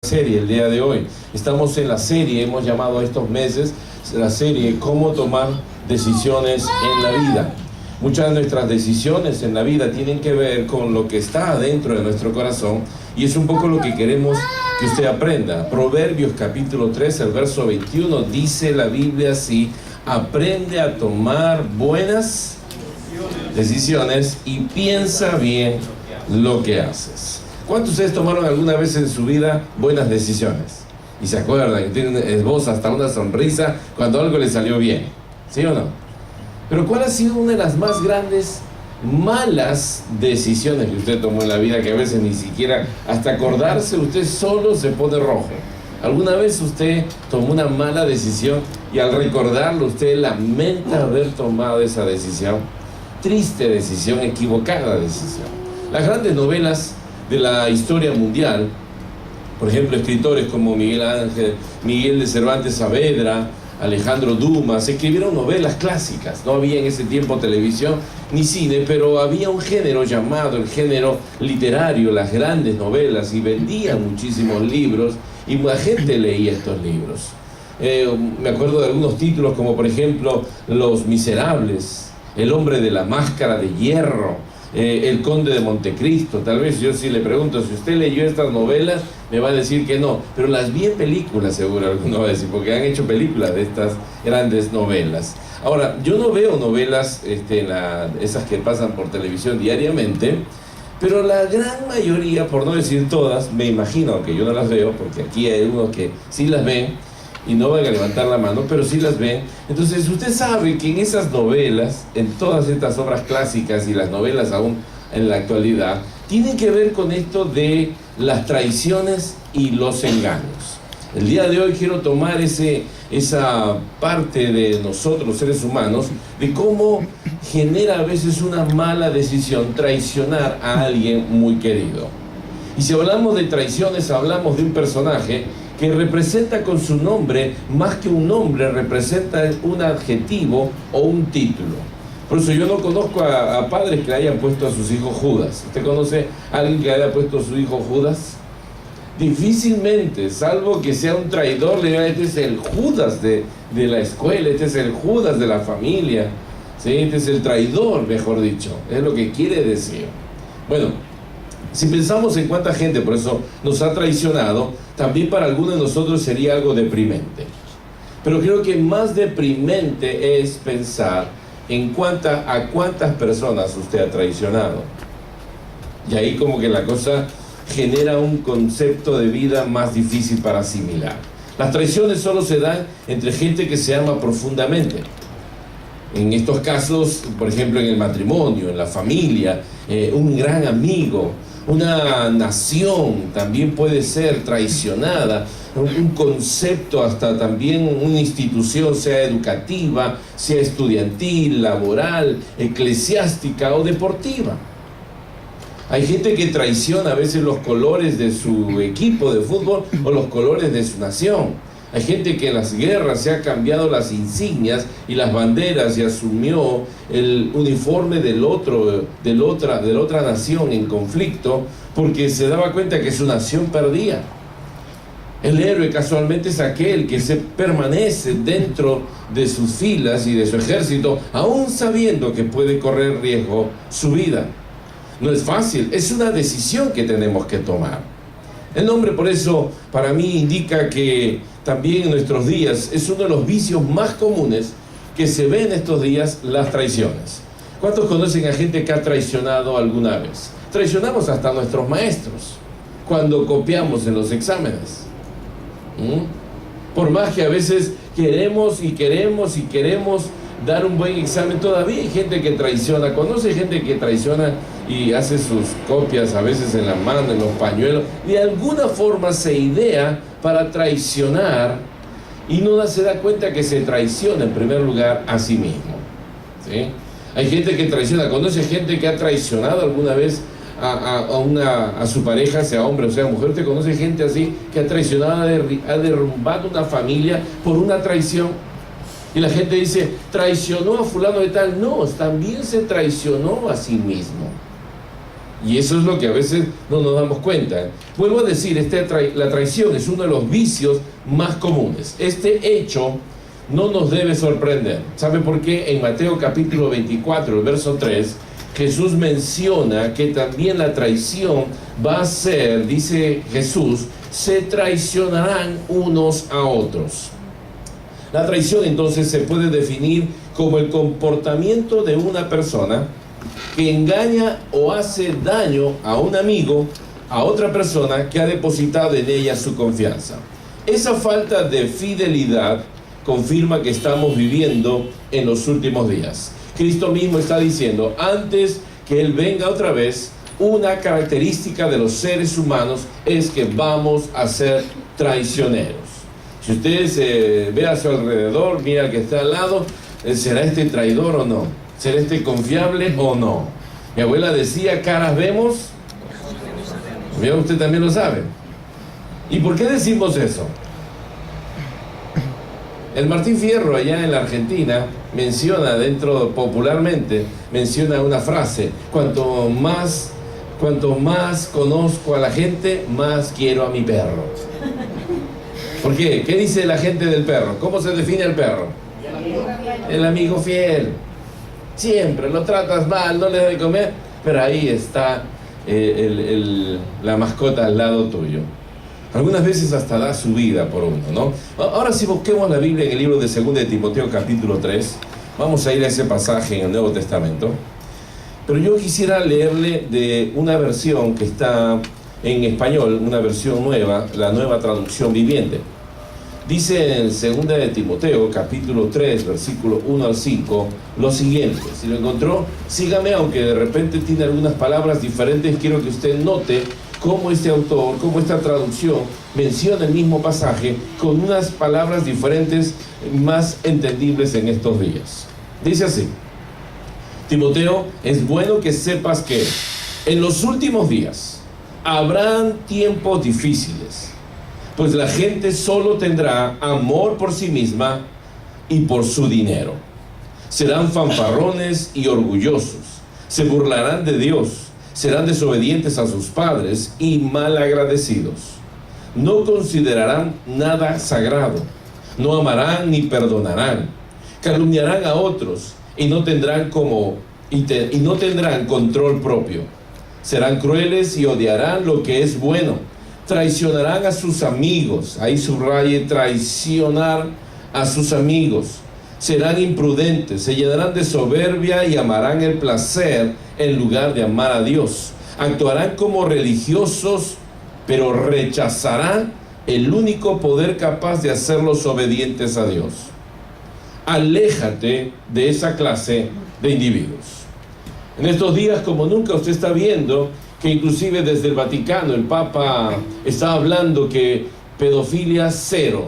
Serie el día de hoy. Estamos en la serie, hemos llamado a estos meses la serie Cómo tomar decisiones en la vida. Muchas de nuestras decisiones en la vida tienen que ver con lo que está adentro de nuestro corazón y es un poco lo que queremos que usted aprenda. Proverbios capítulo 3, el verso 21 dice la Biblia así: aprende a tomar buenas decisiones y piensa bien lo que haces. ¿Cuántos de ustedes tomaron alguna vez en su vida buenas decisiones? Y se acuerdan, y tienen esboza hasta una sonrisa cuando algo les salió bien, ¿sí o no? Pero ¿cuál ha sido una de las más grandes malas decisiones que usted tomó en la vida, que a veces ni siquiera hasta acordarse usted solo se pone rojo? ¿Alguna vez usted tomó una mala decisión y al recordarlo usted lamenta haber tomado esa decisión? Triste decisión, equivocada decisión. Las grandes novelas de la historia mundial, por ejemplo, escritores como Miguel de Cervantes Saavedra, Alejandro Dumas, escribieron novelas clásicas. No había en ese tiempo televisión ni cine, pero había un género llamado el género literario, las grandes novelas, y vendían muchísimos libros y la gente leía estos libros. Me acuerdo de algunos títulos como por ejemplo Los Miserables, El hombre de la máscara de hierro, El conde de Montecristo. Tal vez yo si le pregunto si usted leyó estas novelas me va a decir que no, pero las vi en películas, seguro alguno va a decir, porque han hecho películas de estas grandes novelas. Ahora, yo no veo novelas esas que pasan por televisión diariamente, pero la gran mayoría, por no decir todas, me imagino, aunque yo no las veo, porque aquí hay unos que sí las ven y no van a levantar la mano, pero sí las ven. Entonces usted sabe que en esas novelas, en todas estas obras clásicas y las novelas aún en la actualidad, tienen que ver con esto de las traiciones y los engaños. El día de hoy quiero tomar esa parte de nosotros, seres humanos, de cómo genera a veces una mala decisión traicionar a alguien muy querido. Y si hablamos de traiciones, hablamos de un personaje que representa con su nombre, más que un nombre, representa un adjetivo o un título. Por eso yo no conozco a padres que le hayan puesto a sus hijos Judas. ¿Usted conoce a alguien que le haya puesto a su hijo Judas? Difícilmente, salvo que sea un traidor, le digan: este es el Judas de la escuela, este es el Judas de la familia, ¿sí? Este es el traidor, mejor dicho, es lo que quiere decir. Bueno, si pensamos en cuánta gente por eso nos ha traicionado, también para algunos de nosotros sería algo deprimente. Pero creo que más deprimente es pensar en a cuántas personas usted ha traicionado. Y ahí como que la cosa genera un concepto de vida más difícil para asimilar. Las traiciones solo se dan entre gente que se ama profundamente. En estos casos, por ejemplo, en el matrimonio, en la familia, un gran amigo, una nación también puede ser traicionada, un concepto, hasta también una institución, sea educativa, sea estudiantil, laboral, eclesiástica o deportiva. Hay gente que traiciona a veces los colores de su equipo de fútbol o los colores de su nación. Hay gente que en las guerras se ha cambiado las insignias y las banderas y asumió el uniforme de la otra nación en conflicto porque se daba cuenta que su nación perdía. El héroe casualmente es aquel que permanece dentro de sus filas y de su ejército, aún sabiendo que puede correr riesgo su vida. No es fácil, es una decisión que tenemos que tomar. El nombre, por eso, para mí indica que también en nuestros días es uno de los vicios más comunes que se ve en estos días, las traiciones. ¿Cuántos conocen a gente que ha traicionado alguna vez? Traicionamos hasta a nuestros maestros cuando copiamos en los exámenes. Por más que a veces queremos dar un buen examen, todavía hay gente que traiciona. ¿Conoce gente que traiciona y hace sus copias a veces en la mano, en los pañuelos? De alguna forma se idea para traicionar y no se da cuenta que se traiciona en primer lugar a sí mismo, ¿sí? Hay gente que traiciona. ¿Conoce gente que ha traicionado alguna vez a su pareja, sea hombre o sea mujer? ¿Usted conoce gente así que ha traicionado, ha derrumbado una familia por una traición? Y la gente dice, traicionó a fulano de tal. No, también se traicionó a sí mismo. Y eso es lo que a veces no nos damos cuenta. Vuelvo a decir, la traición es uno de los vicios más comunes. Este hecho no nos debe sorprender. ¿Sabe por qué? En Mateo capítulo 24, el verso 3, Jesús menciona que también la traición va a ser, dice Jesús, se traicionarán unos a otros. La traición entonces se puede definir como el comportamiento de una persona que engaña o hace daño a un amigo, a otra persona que ha depositado en ella su confianza. Esa falta de fidelidad confirma que estamos viviendo en los últimos días. Cristo mismo está diciendo, antes que Él venga otra vez, una característica de los seres humanos es que vamos a ser traicioneros. Si usted ve a su alrededor, mira al que está al lado, ¿será este traidor o no? ¿Será este confiable o no? Mi abuela decía, caras vemos, mira, usted también lo sabe. ¿Y por qué decimos eso? El Martín Fierro allá en la Argentina menciona popularmente una frase, cuanto más conozco a la gente, más quiero a mi perro. ¿Por qué? ¿Qué dice la gente del perro? ¿Cómo se define el perro? El amigo fiel. Siempre lo tratas mal, no le das de comer, pero ahí está la mascota al lado tuyo. Algunas veces hasta da su vida por uno, ¿no? Ahora si busquemos la Biblia en el libro de 2 de Timoteo capítulo 3, vamos a ir a ese pasaje en el Nuevo Testamento. Pero yo quisiera leerle de una versión que está en español, una versión nueva, la Nueva Traducción Viviente. Dice en 2 de Timoteo, capítulo 3, versículo 1 al 5, lo siguiente. Si lo encontró, sígame, aunque de repente tiene algunas palabras diferentes, quiero que usted note cómo este autor, cómo esta traducción menciona el mismo pasaje con unas palabras diferentes, más entendibles en estos días. Dice así: Timoteo, es bueno que sepas que en los últimos días habrán tiempos difíciles, pues la gente solo tendrá amor por sí misma y por su dinero. Serán fanfarrones y orgullosos, se burlarán de Dios, serán desobedientes a sus padres y malagradecidos. No considerarán nada sagrado, no amarán ni perdonarán, calumniarán a otros y no tendrán control propio. Serán crueles y odiarán lo que es bueno. Traicionarán a sus amigos. Ahí subraye, traicionar a sus amigos. Serán imprudentes, se llenarán de soberbia y amarán el placer en lugar de amar a Dios. Actuarán como religiosos, pero rechazarán el único poder capaz de hacerlos obedientes a Dios. Aléjate de esa clase de individuos. En estos días, como nunca, usted está viendo que inclusive desde el Vaticano el Papa está hablando que pedofilia cero.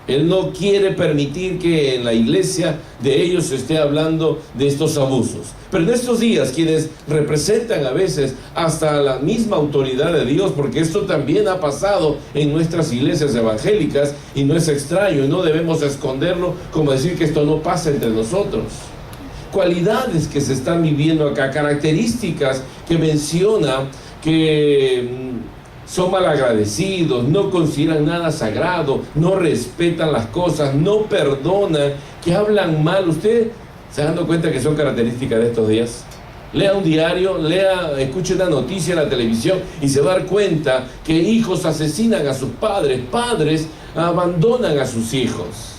Él no quiere permitir que en la iglesia de ellos se esté hablando de estos abusos. Pero en estos días, quienes representan a veces hasta la misma autoridad de Dios, porque esto también ha pasado en nuestras iglesias evangélicas y no es extraño y no debemos esconderlo como decir que esto no pasa entre nosotros. Cualidades que se están viviendo acá, características que menciona que son malagradecidos, no consideran nada sagrado, no respetan las cosas, no perdonan, que hablan mal. ¿Usted se ha dado cuenta que son características de estos días? Lea un diario, escuche una noticia en la televisión y se va a dar cuenta que hijos asesinan a sus padres, padres abandonan a sus hijos.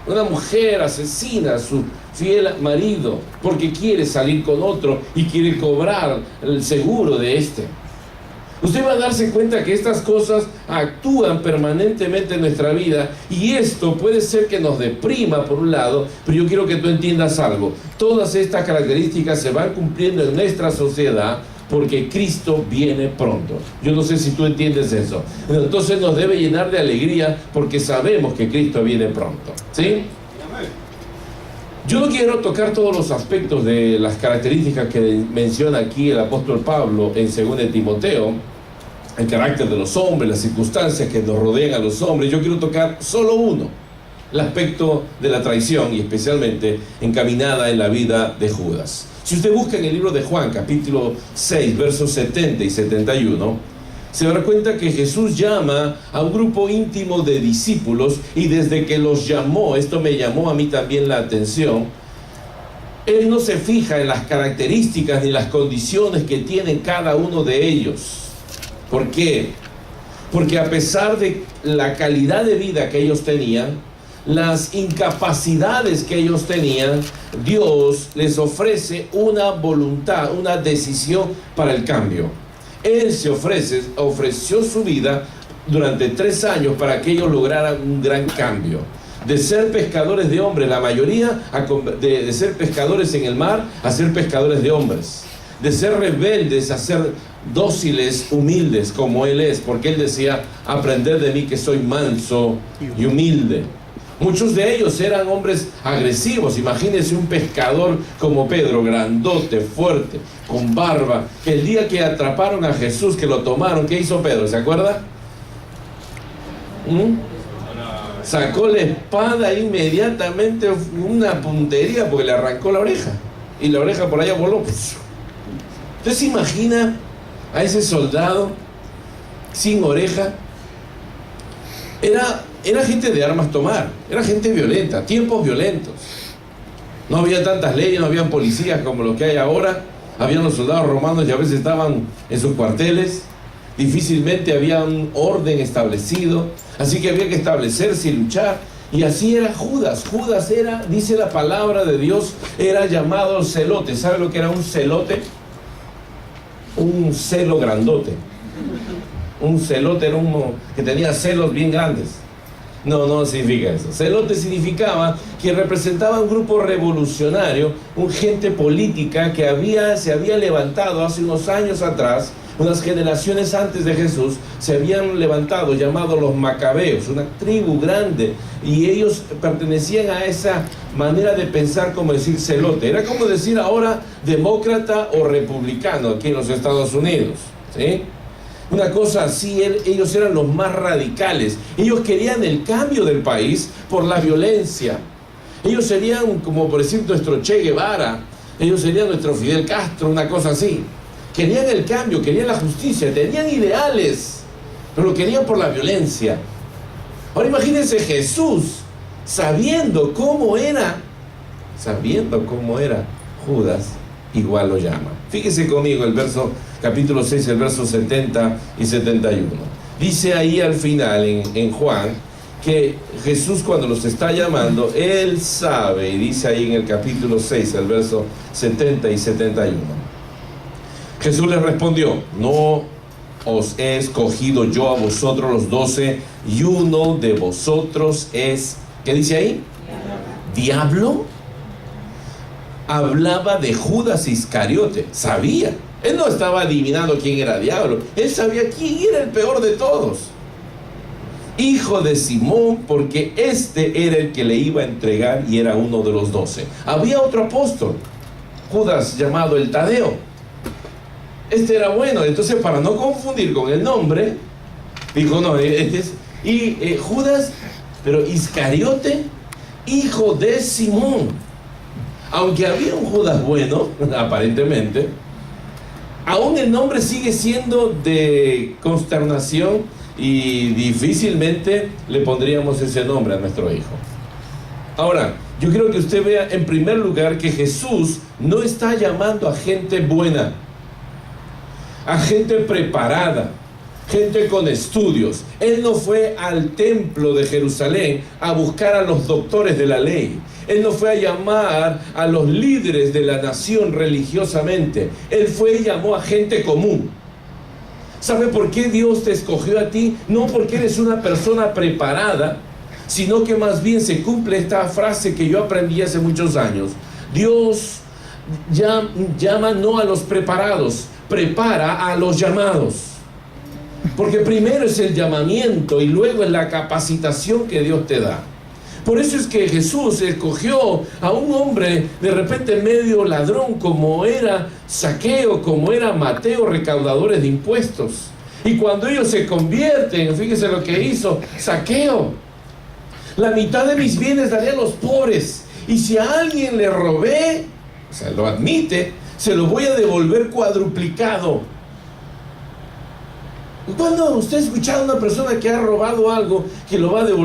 Una mujer asesina a su fiel marido porque quiere salir con otro y quiere cobrar el seguro de este. Usted va a darse cuenta que estas cosas actúan permanentemente en nuestra vida y esto puede ser que nos deprima por un lado, pero yo quiero que tú entiendas algo. Todas estas características se van cumpliendo en nuestra sociedad porque Cristo viene pronto. Yo no sé si tú entiendes eso. Entonces nos debe llenar de alegría porque sabemos que Cristo viene pronto. ¿Sí? Yo no quiero tocar todos los aspectos de las características que menciona aquí el apóstol Pablo en 2 de Timoteo, el carácter de los hombres, las circunstancias que nos rodean a los hombres. Yo quiero tocar solo uno, el aspecto de la traición y especialmente encaminada en la vida de Judas. Si usted busca en el libro de Juan, capítulo 6, versos 70 y 71, se dará cuenta que Jesús llama a un grupo íntimo de discípulos y desde que los llamó, esto me llamó a mí también la atención, Él no se fija en las características ni las condiciones que tienen cada uno de ellos. ¿Por qué? Porque a pesar de la calidad de vida que ellos tenían, las incapacidades que ellos tenían, Dios les ofrece una voluntad, una decisión para el cambio. Él ofreció su vida durante 3 años para que ellos lograran un gran cambio. De ser pescadores de hombres, la mayoría, de ser pescadores en el mar, a ser pescadores de hombres. De ser rebeldes a ser dóciles, humildes, como Él es, porque Él decía, aprended de mí que soy manso y humilde. Muchos de ellos eran hombres agresivos. Imagínense un pescador como Pedro, grandote, fuerte, con barba. El día que atraparon a Jesús, que lo tomaron, ¿qué hizo Pedro? ¿Se acuerda? Sacó la espada inmediatamente, una puntería, porque le arrancó la oreja. Y la oreja por allá voló. ¿Usted se imagina a ese soldado sin oreja? Era gente de armas tomar, era gente violenta, tiempos violentos. No había tantas leyes, no habían policías como los que hay ahora. Habían los soldados romanos y a veces estaban en sus cuarteles. Difícilmente había un orden establecido, así que había que establecerse y luchar. Y así era Judas. Judas era, dice la palabra de Dios, era llamado celote. ¿Sabe lo que era un celote? Un celo grandote. Un celote era uno que tenía celos bien grandes. No significa eso. Celote significaba que representaba un grupo revolucionario, un gente política que se había levantado hace unos años atrás, unas generaciones antes de Jesús, se habían levantado, llamados los macabeos, una tribu grande, y ellos pertenecían a esa manera de pensar, como decir celote. Era como decir ahora demócrata o republicano aquí en los Estados Unidos, ¿sí? Una cosa así. Ellos eran los más radicales. Ellos querían el cambio del país por la violencia. Ellos serían, como por decir, nuestro Che Guevara. Ellos serían nuestro Fidel Castro, una cosa así. Querían el cambio, querían la justicia, tenían ideales, pero lo querían por la violencia. Ahora imagínense Jesús, sabiendo cómo era Judas, igual lo llama. Fíjese conmigo el capítulo 6, el verso 70 y 71. Dice ahí al final en Juan que Jesús, cuando los está llamando, Él sabe, y dice ahí en el capítulo 6, el verso 70 y 71. Jesús les respondió: no os he escogido yo a vosotros los 12, y uno de vosotros es, ¿qué dice ahí? ¿Diablo? Hablaba de Judas Iscariote. Sabía. Él no estaba adivinando quién era diablo. Él sabía quién era el peor de todos. Hijo de Simón, porque este era el que le iba a entregar y era uno de los 12. Había otro apóstol, Judas, llamado el Tadeo. Este era bueno. Entonces, para no confundir con el nombre, dijo: no, este es Judas, pero Iscariote, hijo de Simón. Aunque había un Judas bueno, aparentemente, aún el nombre sigue siendo de consternación y difícilmente le pondríamos ese nombre a nuestro hijo. Ahora, yo quiero que usted vea en primer lugar que Jesús no está llamando a gente buena, a gente preparada, gente con estudios. Él no fue al templo de Jerusalén a buscar a los doctores de la ley. Él no fue a llamar a los líderes de la nación religiosamente. Él fue y llamó a gente común. ¿Sabe por qué Dios te escogió a ti? No porque eres una persona preparada, sino que más bien se cumple esta frase que yo aprendí hace muchos años. Dios llama no a los preparados, prepara a los llamados. Porque primero es el llamamiento y luego es la capacitación que Dios te da. Por eso es que Jesús escogió a un hombre de repente medio ladrón, como era Zaqueo, como era Mateo, recaudadores de impuestos. Y cuando ellos se convierten, fíjese lo que hizo Zaqueo. La mitad de mis bienes daré a los pobres. Y si a alguien le robé, o sea, lo admite, se lo voy a devolver cuadruplicado. ¿Cuándo usted ha escuchado a una persona que ha robado algo que lo va a devolver